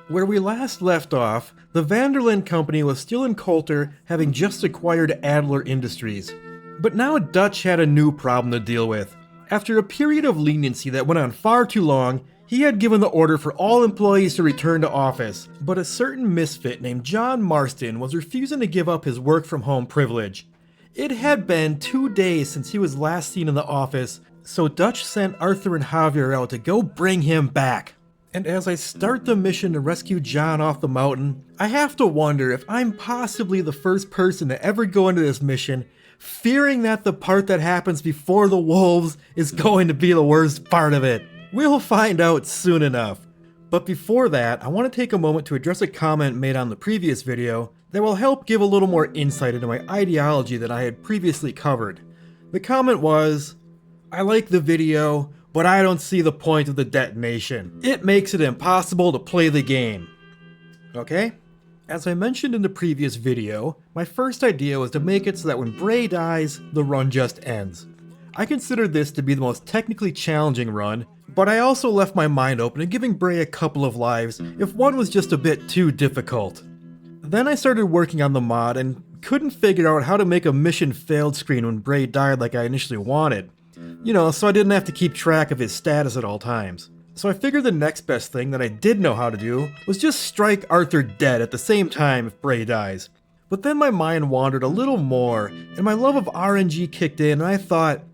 Where we last left off, the Vanderlyn Company was still in Colter, having just acquired Adler Industries. But now Dutch had a new problem to deal with. After a period of leniency that went on far too long, he had given the order for all employees to return to office, but a certain misfit named John Marston was refusing to give up his work-from-home privilege. It had been 2 days since he was last seen in the office, so Dutch sent Arthur and Javier out to go bring him back. And as I start the mission to rescue John off the mountain, I have to wonder if I'm possibly the first person to ever go into this mission fearing that the part that happens before the wolves is going to be the worst part of it. We'll find out soon enough. But before that, I want to take a moment to address a comment made on the previous video that will help give a little more insight into my ideology that I had previously covered. The comment was, "I like the video, but I don't see the point of the detonation. It makes it impossible to play the game." Okay? As I mentioned in the previous video, my first idea was to make it so that when Bray dies, the run just ends. I considered this to be the most technically challenging run, but I also left my mind open to giving Bray a couple of lives if one was just a bit too difficult. Then I started working on the mod and couldn't figure out how to make a mission failed screen when Bray died like I initially wanted. You know, so I didn't have to keep track of his status at all times. So I figured the next best thing that I did know how to do was just strike Arthur dead at the same time if Bray dies. But then my mind wandered a little more, and my love of RNG kicked in, and I thought,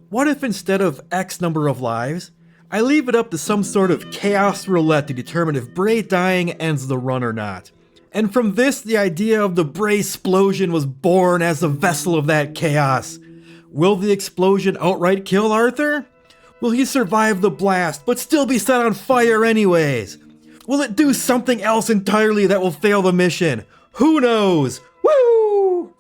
what if instead of X number of lives, I leave it up to some sort of chaos roulette to determine if Bray dying ends the run or not. And from this, the idea of the Bray explosion was born as the vessel of that chaos. Will the explosion outright kill Arthur? Will he survive the blast, but still be set on fire anyways? Will it do something else entirely that will fail the mission? Who knows? Woo!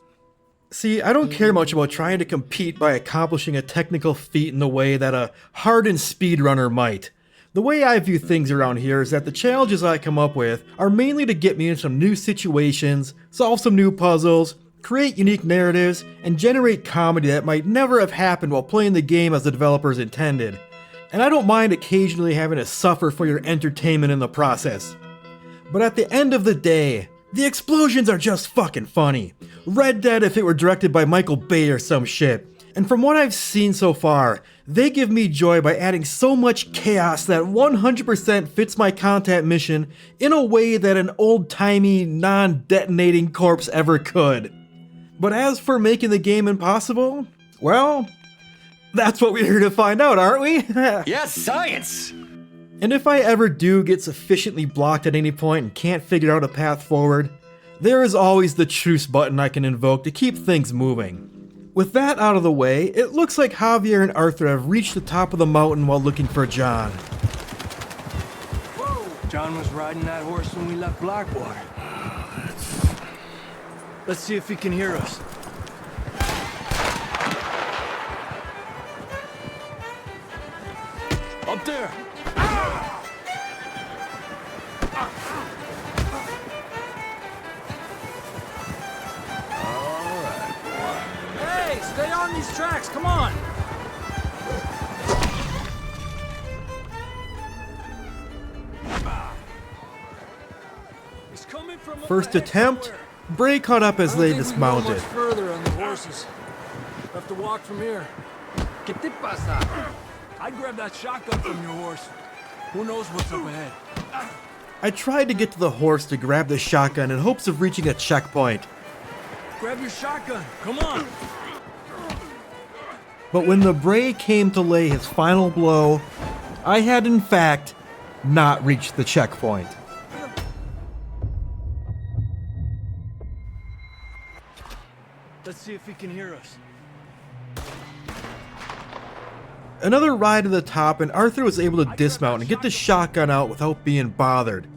See, I don't care much about trying to compete by accomplishing a technical feat in the way that a hardened speedrunner might. The way I view things around here is that the challenges I come up with are mainly to get me in some new situations, solve some new puzzles, create unique narratives, and generate comedy that might never have happened while playing the game as the developers intended. And I don't mind occasionally having to suffer for your entertainment in the process. But at the end of the day, the explosions are just fucking funny. Red Dead if it were directed by Michael Bay or some shit. And from what I've seen so far, they give me joy by adding so much chaos that 100% fits my content mission in a way that an old-timey, non-detonating corpse ever could. But as for making the game impossible, well, that's what we're here to find out, aren't we? Yes, science! And if I ever do get sufficiently blocked at any point and can't figure out a path forward, there is always the truce button I can invoke to keep things moving. With that out of the way, it looks like Javier and Arthur have reached the top of the mountain while looking for John. Whoa! John was riding that horse when we left Blackwater. Let's see if he can hear us. Up there! Hey, stay on these tracks, come on! He's coming from First attempt, Bray caught up as they dismounted. Much further on the horses. We'll have to walk from here. ¿Qué te pasa? I'd grab that shotgun from your horse. Who knows what's up ahead? I tried to get to the horse to grab the shotgun in hopes of reaching a checkpoint. Grab your shotgun, come on! But when the Bray came to lay his final blow, I had in fact not reached the checkpoint. Let's see if he can hear us. Another ride to the top, and Arthur was able to dismount and get the shotgun out without being bothered.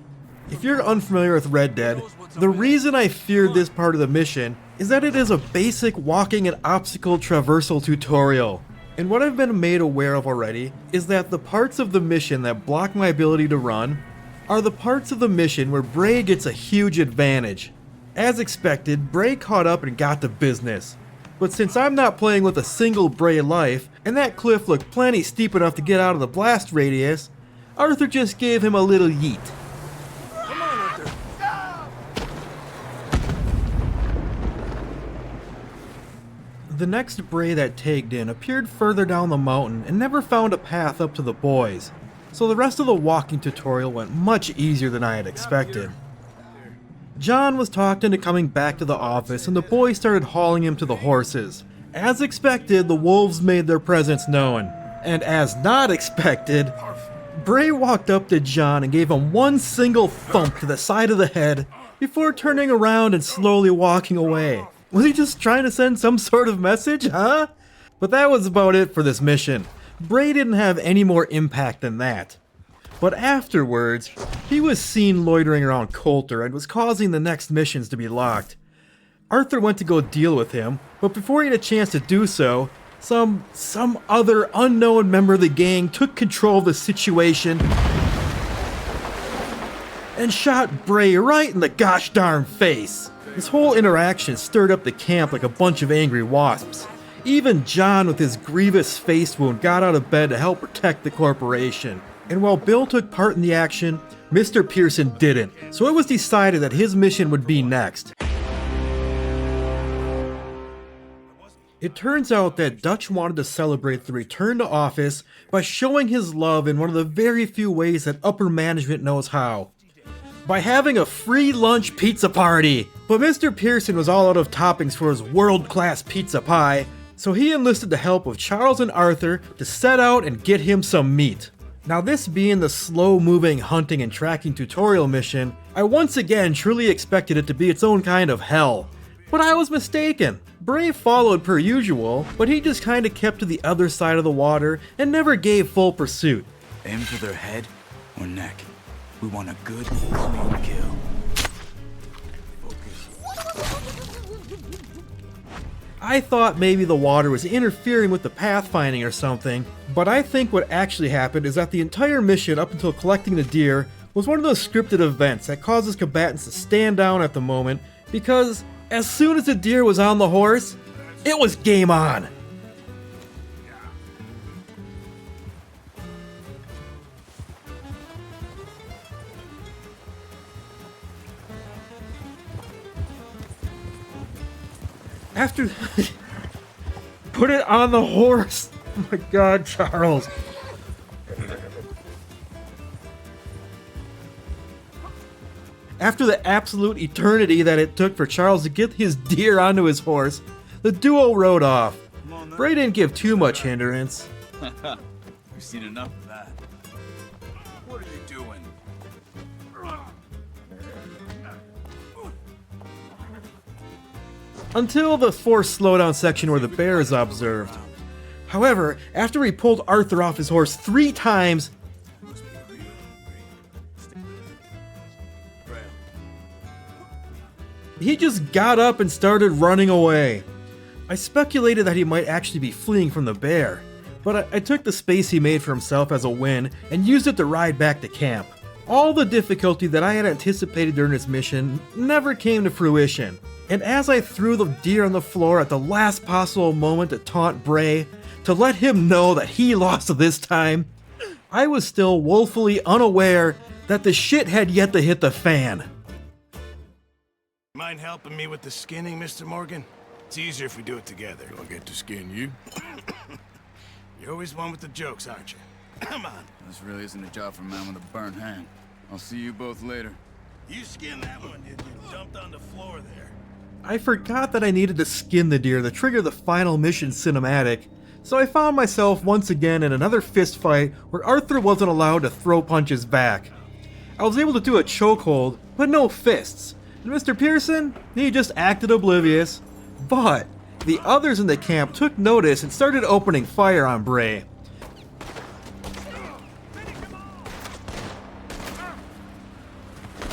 If you're unfamiliar with Red Dead, the reason I feared this part of the mission is that it is a basic walking and obstacle traversal tutorial. And what I've been made aware of already is that the parts of the mission that block my ability to run are the parts of the mission where Bray gets a huge advantage. As expected, Bray caught up and got to business. But since I'm not playing with a single Bray life, and that cliff looked plenty steep enough to get out of the blast radius, Arthur just gave him a little yeet. Come on, Arthur. The next Bray that tagged in appeared further down the mountain and never found a path up to the boys, so the rest of the walking tutorial went much easier than I had expected. John was talked into coming back to the office and the boys started hauling him to the horses. As expected, the wolves made their presence known. And as not expected, Bray walked up to John and gave him one single thump to the side of the head before turning around and slowly walking away. Was he just trying to send some sort of message, huh? But that was about it for this mission. Bray didn't have any more impact than that. But afterwards, he was seen loitering around Colter and was causing the next missions to be locked. Arthur went to go deal with him, but before he had a chance to do so, some other unknown member of the gang took control of the situation and shot Bray right in the gosh darn face. This whole interaction stirred up the camp like a bunch of angry wasps. Even John with his grievous face wound got out of bed to help protect the corporation. And while Bill took part in the action, Mr. Pearson didn't, so it was decided that his mission would be next. It turns out that Dutch wanted to celebrate the return to office by showing his love in one of the very few ways that upper management knows how. By having a free lunch pizza party! But Mr. Pearson was all out of toppings for his world-class pizza pie, so he enlisted the help of Charles and Arthur to set out and get him some meat. Now this being the slow-moving hunting and tracking tutorial mission, I once again truly expected it to be its own kind of hell. But I was mistaken. Bray followed per usual, but he just kinda kept to the other side of the water and never gave full pursuit. Aim for their head or neck. We want a good, clean kill. I thought maybe the water was interfering with the pathfinding or something, but I think what actually happened is that the entire mission up until collecting the deer was one of those scripted events that causes combatants to stand down at the moment because as soon as the deer was on the horse, it was game on. After... Put it on the horse! Oh my god, Charles. After the absolute eternity that it took for Charles to get his deer onto his horse, the duo rode off. Bray didn't give too much hindrance. We've seen enough of that. What are you doing? Until the forced slowdown section where the bear is observed. However, after he pulled Arthur off his horse 3 times, he just got up and started running away. I speculated that he might actually be fleeing from the bear, but I took the space he made for himself as a win and used it to ride back to camp. All the difficulty that I had anticipated during this mission never came to fruition. And as I threw the deer on the floor at the last possible moment to taunt Bray, to let him know that he lost this time, I was still woefully unaware that the shit had yet to hit the fan. Mind helping me with the skinning, Mr. Morgan? It's easier if we do it together. Do I get to skin you? You're always one with the jokes, aren't you? Come on. This really isn't a job for a man with a burnt hand. I'll see you both later. You skinned that one, did you? Dumped on the floor there. I forgot that I needed to skin the deer to trigger the final mission cinematic, so I found myself once again in another fist fight where Arthur wasn't allowed to throw punches back. I was able to do a chokehold, but no fists, and Mr. Pearson, he just acted oblivious. But the others in the camp took notice and started opening fire on Bray.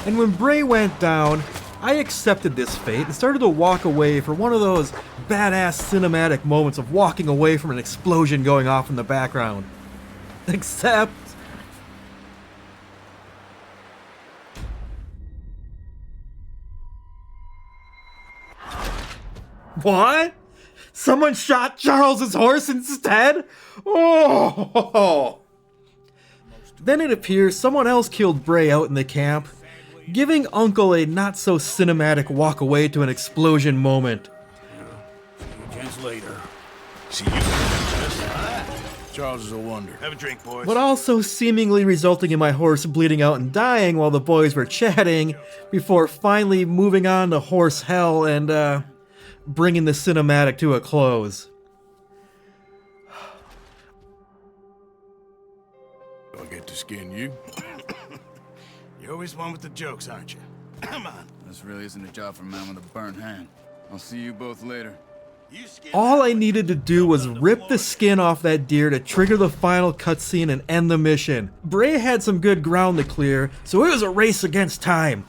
And when Bray went down, I accepted this fate and started to walk away for one of those badass cinematic moments of walking away from an explosion going off in the background. Except... What? Someone shot Charles's horse instead? Oh! Then it appears someone else killed Bray out in the camp, giving Uncle a not-so-cinematic walk-away to an explosion moment. Gents later. See you just Charles is a wonder. Have a drink, boys. But also seemingly resulting in my horse bleeding out and dying while the boys were chatting, before finally moving on to horse hell and, bringing the cinematic to a close. I'll get to skin you. You're always one with the jokes, aren't you? Come on. This really isn't a job for a man with a burnt hand. I'll see you both later. All I needed to do was rip the skin off that deer to trigger the final cutscene and end the mission. Bray had some good ground to clear, so it was a race against time.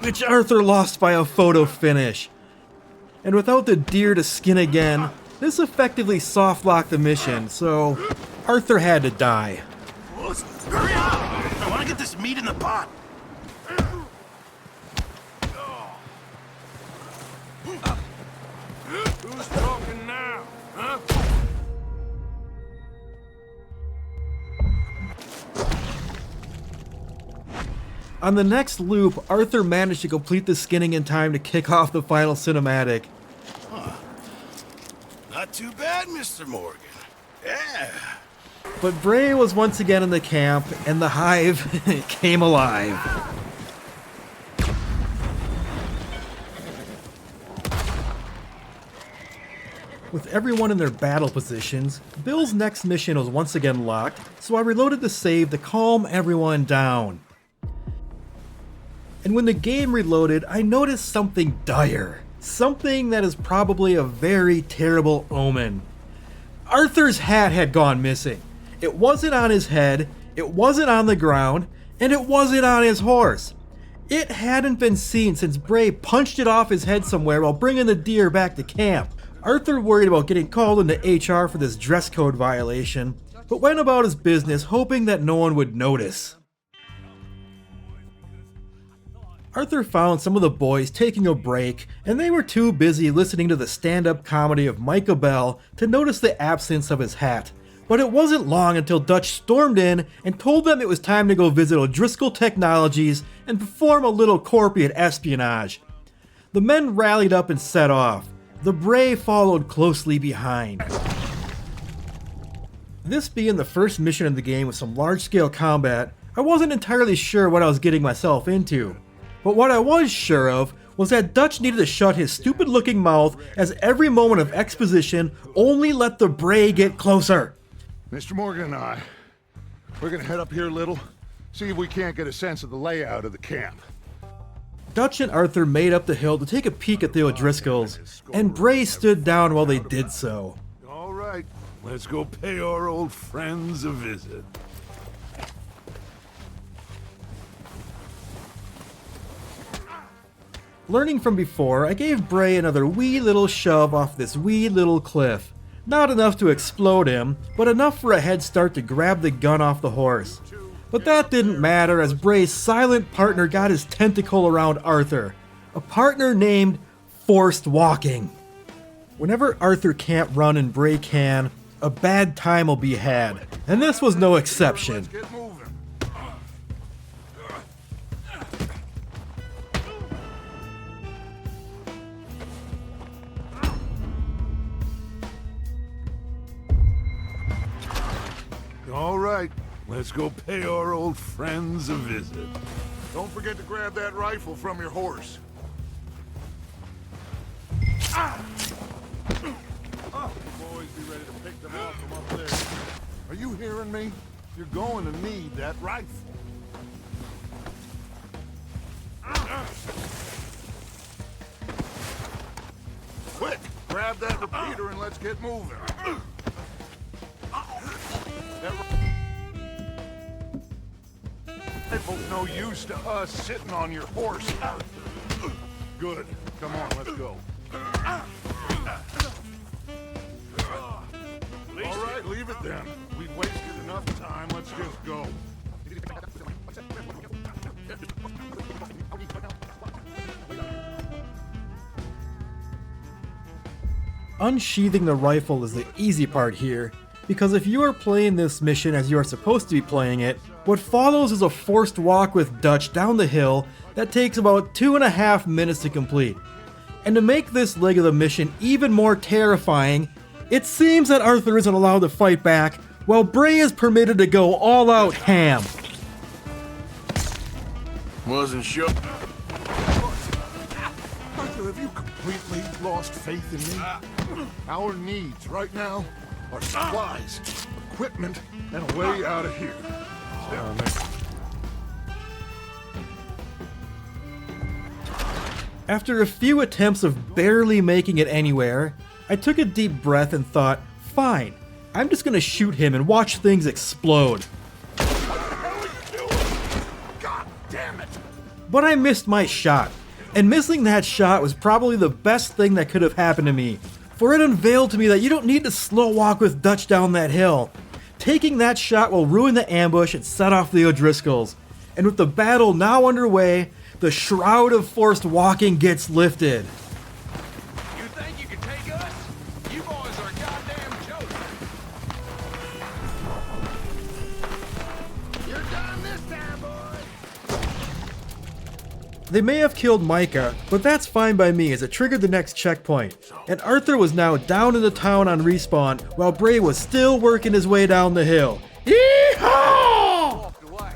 Which Arthur lost by a photo finish. And without the deer to skin again, this effectively soft-locked the mission, so Arthur had to die. Hurry up! I want to get this meat in the pot. Who's talking now, huh? On the next loop, Arthur managed to complete the skinning in time to kick off the final cinematic. Not too bad, Mr. Morgan. Yeah. But Bray was once again in the camp, and the hive came alive. With everyone in their battle positions, Bill's next mission was once again locked, so I reloaded the save to calm everyone down. And when the game reloaded, I noticed something dire. Something that is probably a very terrible omen. Arthur's hat had gone missing. It wasn't on his head, it wasn't on the ground, and it wasn't on his horse. It hadn't been seen since Bray punched it off his head somewhere while bringing the deer back to camp. Arthur worried about getting called into HR for this dress code violation, but went about his business hoping that no one would notice. Arthur found some of the boys taking a break, and they were too busy listening to the stand-up comedy of Micah Bell to notice the absence of his hat. But it wasn't long until Dutch stormed in and told them it was time to go visit O'Driscoll Technologies and perform a little corporate espionage. The men rallied up and set off. The Bray followed closely behind. This being the first mission in the game with some large-scale combat, I wasn't entirely sure what I was getting myself into. But what I was sure of was that Dutch needed to shut his stupid-looking mouth as every moment of exposition only let the Bray get closer. Mr. Morgan and I, we're gonna head up here a little, see if we can't get a sense of the layout of the camp. Dutch and Arthur made up the hill to take a peek at the O'Driscolls, and Bray stood down while they did so. All right, let's go pay our old friends a visit. Learning from before, I gave Bray another wee little shove off this wee little cliff. Not enough to explode him, but enough for a head start to grab the gun off the horse. But that didn't matter as Bray's silent partner got his tentacle around Arthur. A partner named Forced Walking. Whenever Arthur can't run and Bray can, a bad time will be had. And this was no exception. Let's get moving. All right, let's go pay our old friends a visit. Don't forget to grab that rifle from your horse. Boys, be ready to pick them off from up there. Are you hearing me? You're going to need that rifle. Quick, grab that repeater and let's get moving. Rifle's no use to us sitting on your horse. Good. Come on, let's go. All right, leave it then. We've wasted enough time. Let's just go. unsheathing the rifle is the easy part here, because if you are playing this mission as you are supposed to be playing it, what follows is a forced walk with Dutch down the hill that takes about 2.5 minutes to complete. And to make this leg of the mission even more terrifying, it seems that Arthur isn't allowed to fight back, while Bray is permitted to go all out ham. Wasn't sure. Arthur, have you completely lost faith in me? Our needs right now are supplies, equipment, and a way out of here. After a few attempts of barely making it anywhere, I took a deep breath and thought, fine, I'm just gonna shoot him and watch things explode. God damn it! But I missed my shot, and missing that shot was probably the best thing that could have happened to me, for it unveiled to me that you don't need to slow walk with Dutch down that hill. Taking that shot will ruin the ambush and set off the O'Driscolls, and with the battle now underway, the shroud of forced walking gets lifted. You think you can take us? You boys are a goddamn joke. You're done this time, boy! They may have killed Micah, but that's fine by me as it triggered the next checkpoint, and Arthur was now down in the town on respawn while Bray was still working his way down the hill. Yeehaw! Walked away.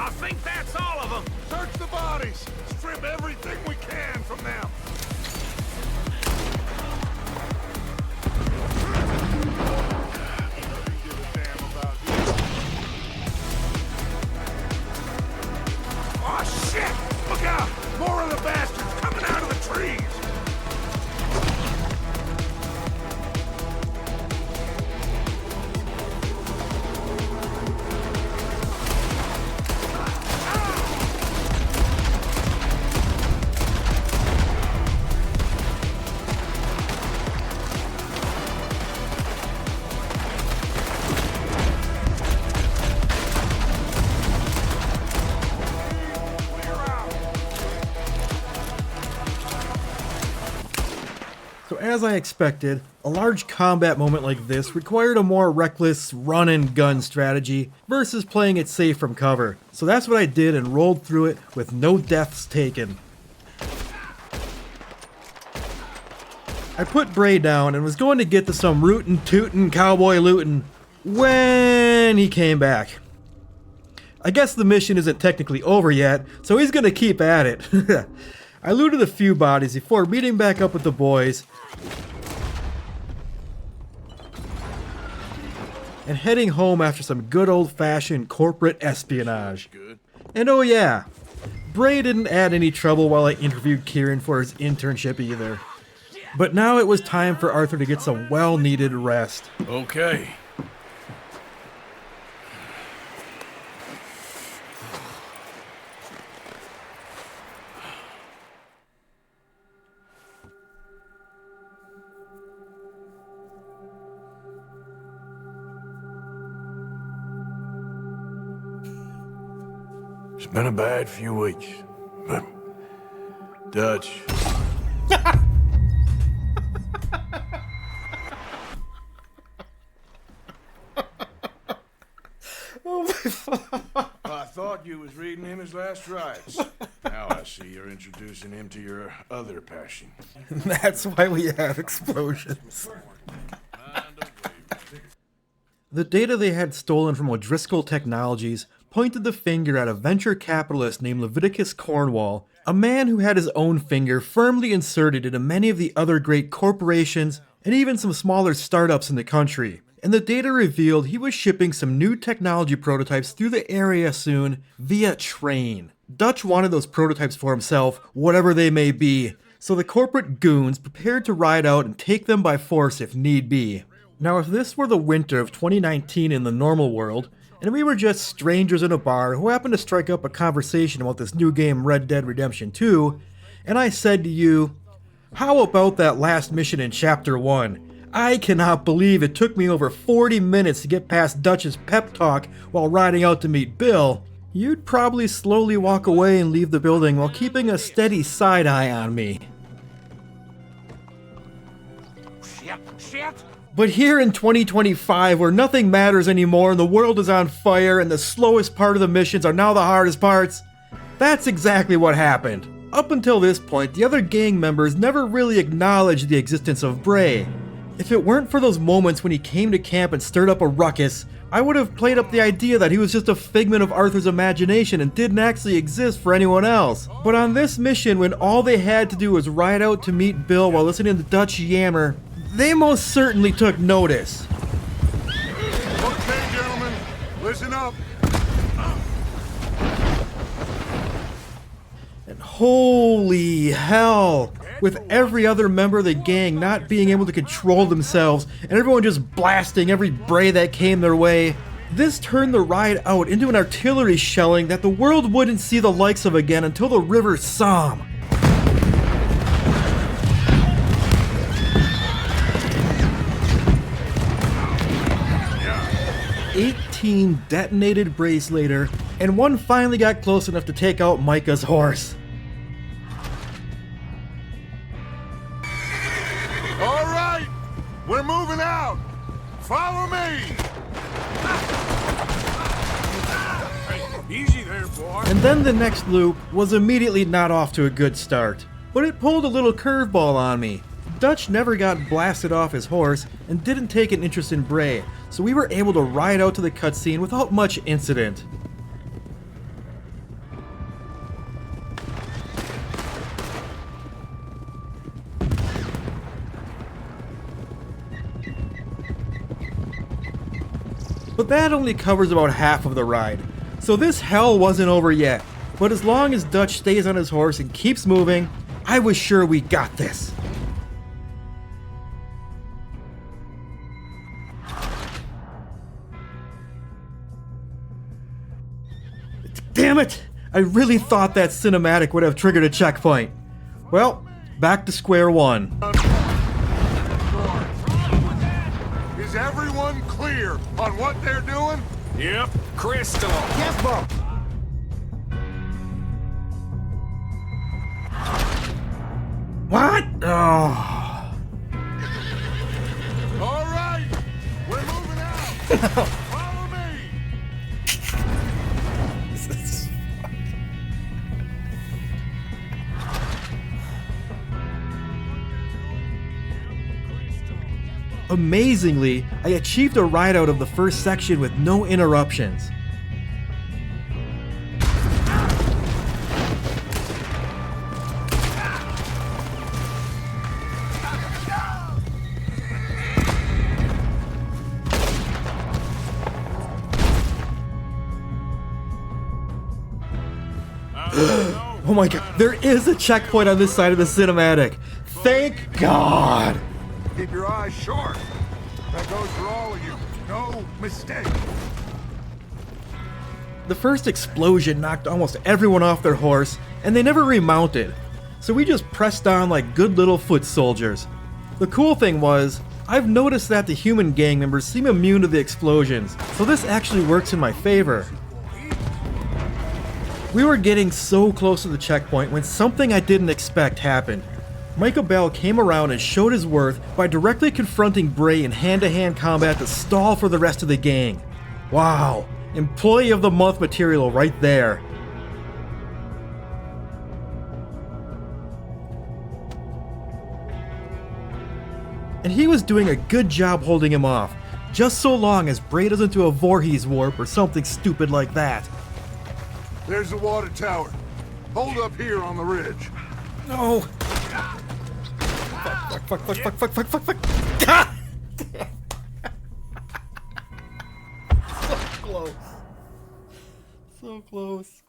I think that's all of them. Search the bodies! Strip everything we can from them! Give a damn about you. Oh shit! Look out! More of the bastards coming out of the trees! So as I expected, a large combat moment like this required a more reckless run and gun strategy versus playing it safe from cover. So that's what I did and rolled through it with no deaths taken. I put Bray down and was going to get to some rootin' tootin' cowboy lootin' when he came back. I guess the mission isn't technically over yet, so he's gonna keep at it. I looted a few bodies before meeting back up with the boys and heading home after some good old-fashioned corporate espionage. And oh yeah, Bray didn't add any trouble while I interviewed Kieran for his internship either. But now it was time for Arthur to get some well-needed rest. Okay. It's been a bad few weeks, but Dutch. I thought you was reading him his last rites. Now I see you're introducing him to your other passion. That's why we have explosions. The data they had stolen from O'Driscoll Technologies pointed the finger at a venture capitalist named Leviticus Cornwall A man who had his own finger firmly inserted into many of the other great corporations and even some smaller startups in the country. And the data revealed he was shipping some new technology prototypes through the area soon via train. Dutch wanted those prototypes for himself, whatever they may be, so the corporate goons prepared to ride out and take them by force if need be. Now, if this were the winter of 2019 in the normal world, and we were just strangers in a bar who happened to strike up a conversation about this new game Red Dead Redemption 2, and I said to you, how about that last mission in Chapter 1? I cannot believe it took me over 40 minutes to get past Dutch's pep talk while riding out to meet Bill. You'd probably slowly walk away and leave the building while keeping a steady side eye on me. Shit! But here in 2025, where nothing matters anymore and the world is on fire and the slowest part of the missions are now the hardest parts, that's exactly what happened. Up until this point, the other gang members never really acknowledged the existence of Bray. If it weren't for those moments when he came to camp and stirred up a ruckus, I would have played up the idea that he was just a figment of Arthur's imagination and didn't actually exist for anyone else. But on this mission, when all they had to do was ride out to meet Bill while listening to Dutch yammer, they most certainly took notice. Okay, gentlemen, listen up. And holy hell! With every other member of the gang not being able to control themselves and everyone just blasting every Bray that came their way, this turned the ride out into an artillery shelling that the world wouldn't see the likes of again until the River Somme. Yeah. 18 detonated Brays later, and one finally got close enough to take out Micah's horse. All right, we're moving out. Follow me. Easy there, boy. And then the next loop was immediately not off to a good start. But it pulled a little curveball on me. Dutch never got blasted off his horse and didn't take an interest in Bray, so we were able to ride out to the cutscene without much incident. But that only covers about half of the ride, so this hell wasn't over yet. But as long as Dutch stays on his horse and keeps moving, I was sure we got this. Damn it! I really thought that cinematic would have triggered a checkpoint. Well, back to square one. Is everyone clear on what they're doing? Yep. Crystal. What? Oh. All right, we're moving out. Follow me. Amazingly, I achieved a ride out of the first section with no interruptions. Oh my god, there is a checkpoint on this side of the cinematic. Thank God! Keep your eyes sharp. That goes for all of you. No mistake. The first explosion knocked almost everyone off their horse, and they never remounted. So we just pressed on like good little foot soldiers. The cool thing was, I've noticed that the human gang members seem immune to the explosions, so this actually works in my favor. We were getting so close to the checkpoint when something I didn't expect happened. Michael Bell came around and showed his worth by directly confronting Bray in hand-to-hand combat to stall for the rest of the gang. Wow, Employee of the Month material right there. And he was doing a good job holding him off, just so long as Bray doesn't do a Voorhees warp or something stupid like that. There's the water tower. Hold up here on the ridge. No! Fuck. Ah! So close. So close.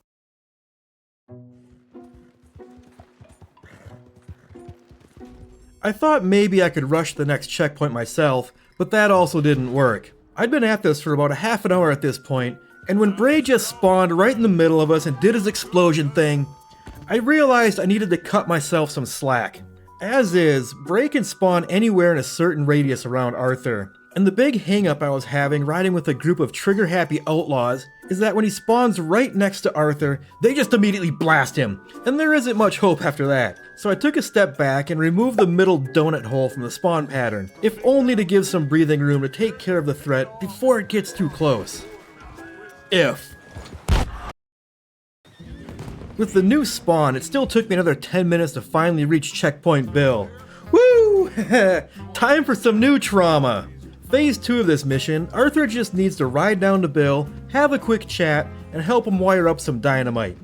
I thought maybe I could rush the next checkpoint myself, but that also didn't work. I'd been at this for about a half an hour at this point, and when Bray just spawned right in the middle of us and did his explosion thing, I realized I needed to cut myself some slack. As is, Bray can spawn anywhere in a certain radius around Arthur, and the big hang-up I was having riding with a group of trigger-happy outlaws is that when he spawns right next to Arthur, they just immediately blast him, and there isn't much hope after that. So I took a step back and removed the middle donut hole from the spawn pattern, if only to give some breathing room to take care of the threat before it gets too close. With the new spawn, it still took me another 10 minutes to finally reach Checkpoint Bill. Woo! Time for some new trauma! Phase 2 of this mission, Arthur just needs to ride down to Bill, have a quick chat, and help him wire up some dynamite.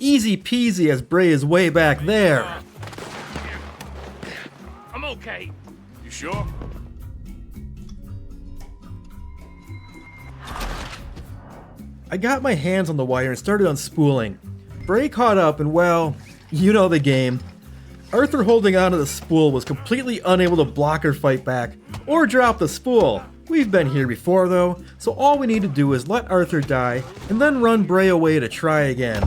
Easy peasy as Bray is way back there. I'm okay. You sure? I got my hands on the wire and started unspooling. Bray caught up and, well, you know the game. Arthur holding onto the spool was completely unable to block or fight back, or drop the spool. We've been here before though, so all we need to do is let Arthur die, and then run Bray away to try again.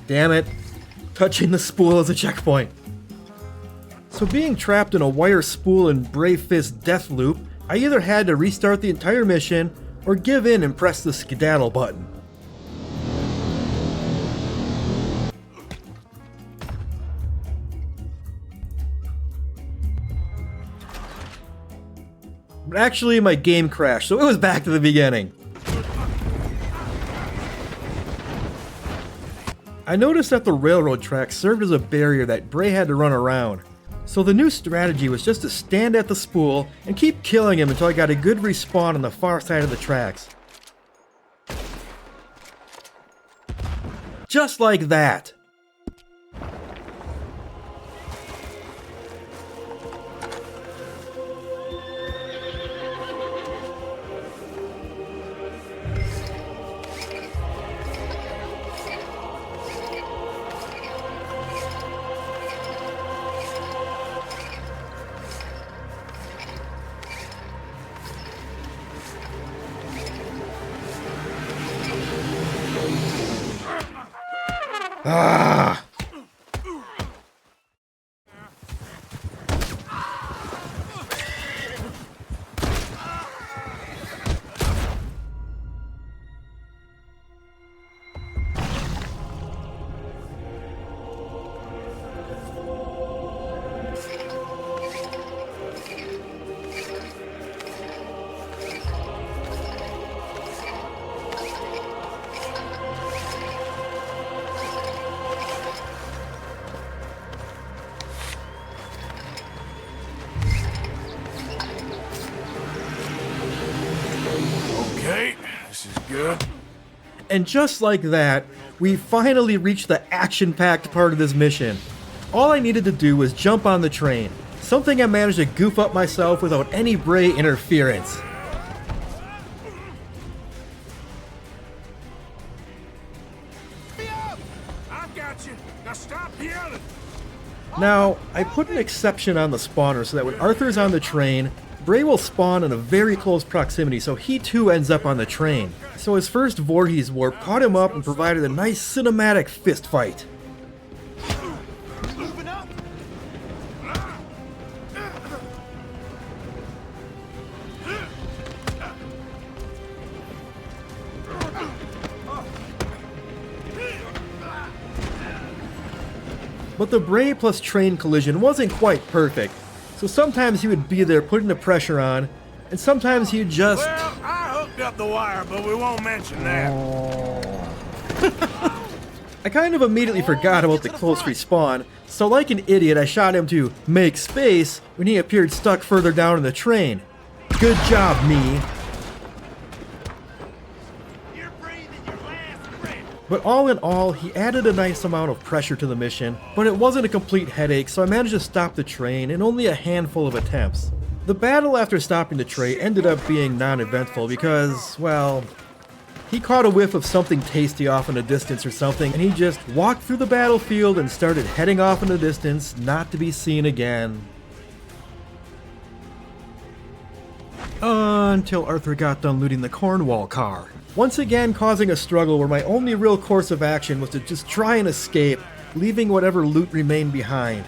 Damn it, touching the spool is a checkpoint. So being trapped in a wire spool and Bray Fist death loop, I either had to restart the entire mission, or give in and press the skedaddle button. But actually my game crashed, so it was back to the beginning. I noticed that the railroad tracks served as a barrier that Bray had to run around. So the new strategy was just to stand at the spool and keep killing him until I got a good respawn on the far side of the tracks. Just like that. Ah! Good. And just like that, we finally reached the action-packed part of this mission. All I needed to do was jump on the train, something I managed to goof up myself without any Bray interference. I've got you. Now stop yelling. Now, I put an exception on the spawner so that when Arthur's on the train, Bray will spawn in a very close proximity so he too ends up on the train. So his first Voorhees warp caught him up and provided a nice cinematic fist fight. But the Bray plus train collision wasn't quite perfect, so sometimes he would be there putting the pressure on, and sometimes he'd just... Well, I hooked up the wire, but we won't mention that. I kind of immediately forgot about the close respawn, so like an idiot I shot him to make space when he appeared stuck further down in the train. Good job, me. But all in all, he added a nice amount of pressure to the mission, but it wasn't a complete headache, so I managed to stop the train in only a handful of attempts. The battle after stopping the train ended up being non-eventful because, well, he caught a whiff of something tasty off in the distance or something, and he just walked through the battlefield and started heading off in the distance, not to be seen again. Until Arthur got done looting the Cornwall car. Once again causing a struggle where my only real course of action was to just try and escape, leaving whatever loot remained behind.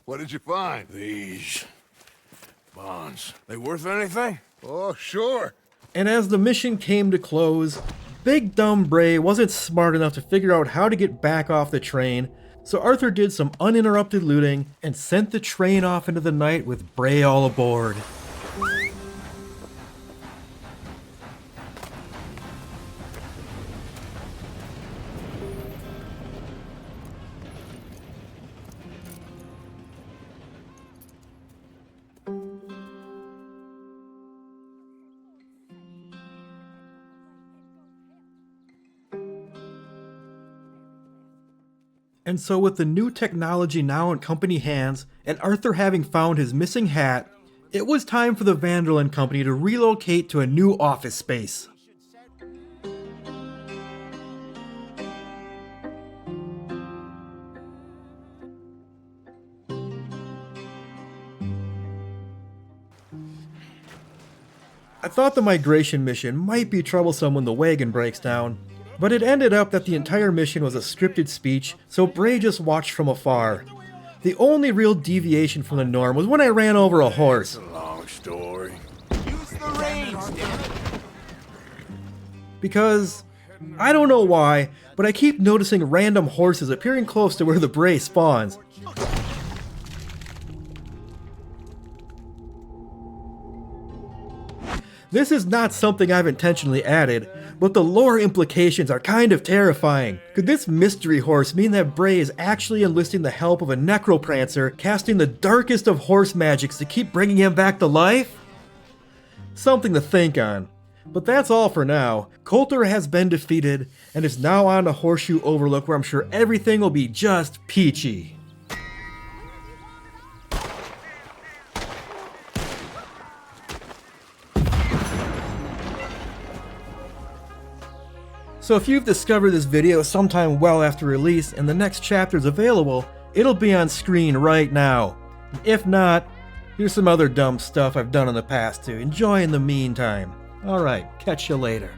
What did you find? These bonds. They worth anything? Oh, sure. And as the mission came to close, Big Dumb Bray wasn't smart enough to figure out how to get back off the train, so Arthur did some uninterrupted looting and sent the train off into the night with Bray all aboard. And so with the new technology now in company hands, and Arthur having found his missing hat, it was time for the Vanderlyn Company to relocate to a new office space. I thought the migration mission might be troublesome when the wagon breaks down, but it ended up that the entire mission was a scripted speech, so Bray just watched from afar. The only real deviation from the norm was when I ran over a horse. Long story. Use the reins, damn it! Because, I don't know why, but I keep noticing random horses appearing close to where the Bray spawns. This is not something I've intentionally added, but the lore implications are kind of terrifying. Could this mystery horse mean that Bray is actually enlisting the help of a necroprancer, casting the darkest of horse magics to keep bringing him back to life? Something to think on. But that's all for now. Colter has been defeated, and is now on to Horseshoe Overlook, where I'm sure everything will be just peachy. So if you've discovered this video sometime well after release and the next chapter is available, it'll be on screen right now. If not, here's some other dumb stuff I've done in the past to enjoy in the meantime. Alright, catch you later.